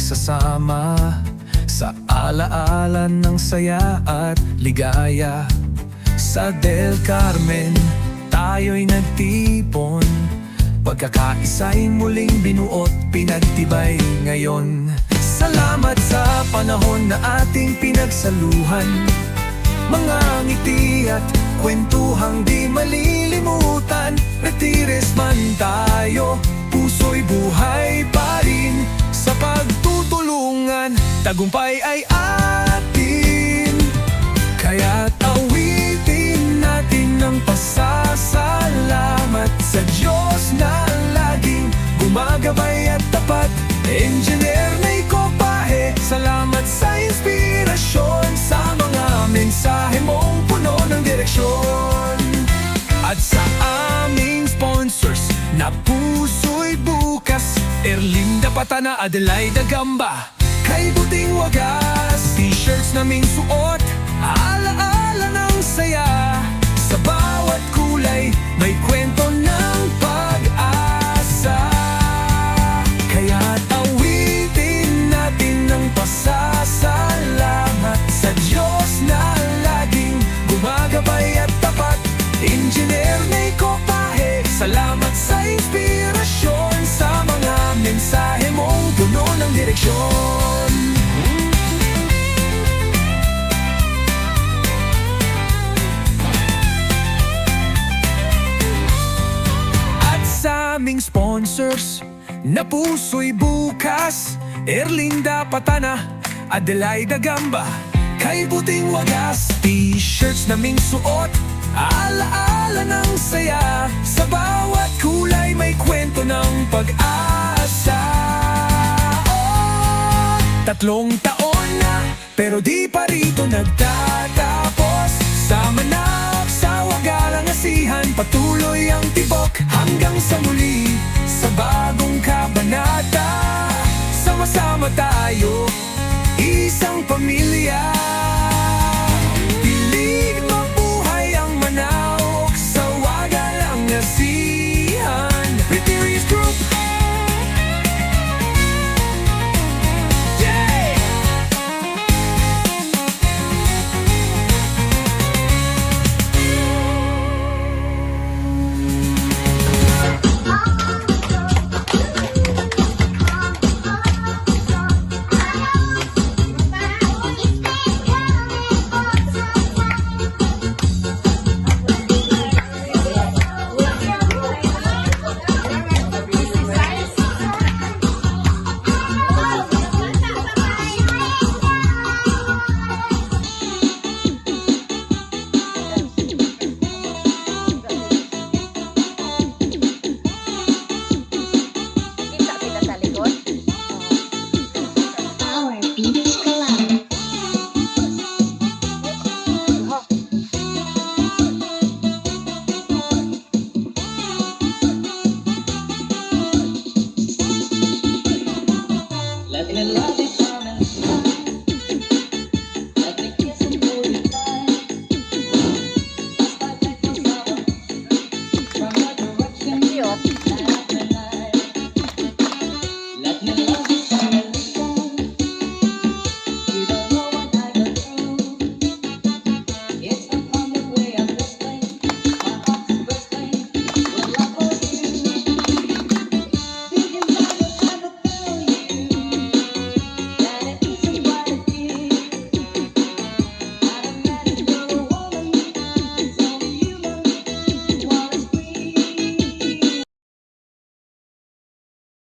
nagsasama sa alaala ng saya at ligaya. Sa Del Carmen, tayo'y nagtipon, pagkakaisa'y muling binuot, pinagtibay ngayon. Salamat sa panahon na ating pinagsaluhan, mga ngiti at kwentuhang di malilimutan. Retires man tayo, puso'y buhay pa rin sa pagtutulungan. Tagumpay ay atin, kaya't awitin natin ng pasasalamat sa Diyos na laging gumagabay at tapat. Engineer Ney Copaje, salamat sa inspirasyon, sa mga mensahe mong puno ng direksyon. At sa aming sponsors na puso'y bukas, Erlinda Patana, Adelaida Gamba, kay Buting Wagas. T-shirts naming suot, alaala ng saya, sa bawat kulay may kwento ng pag-asa. Kaya't awitin natin ng pasasalamat sa Diyos na laging gumagabay at tapat. Engineer Ney Copaje, salamat sa inspirasyon, sa mga mensahe mong puno ng direksyon. At sa aming sponsors na puso'y bukas, Erlinda Patana, Adelaida Gamba, kay Buting Wagas. T-shirts naming suot, alaala ng saya, sa bawat kulay may kwento ng pag-asa. Oh, 3 taon na, pero di pa rito nagtatapos. Sa manap, sa wagalang asihan, patuloy ang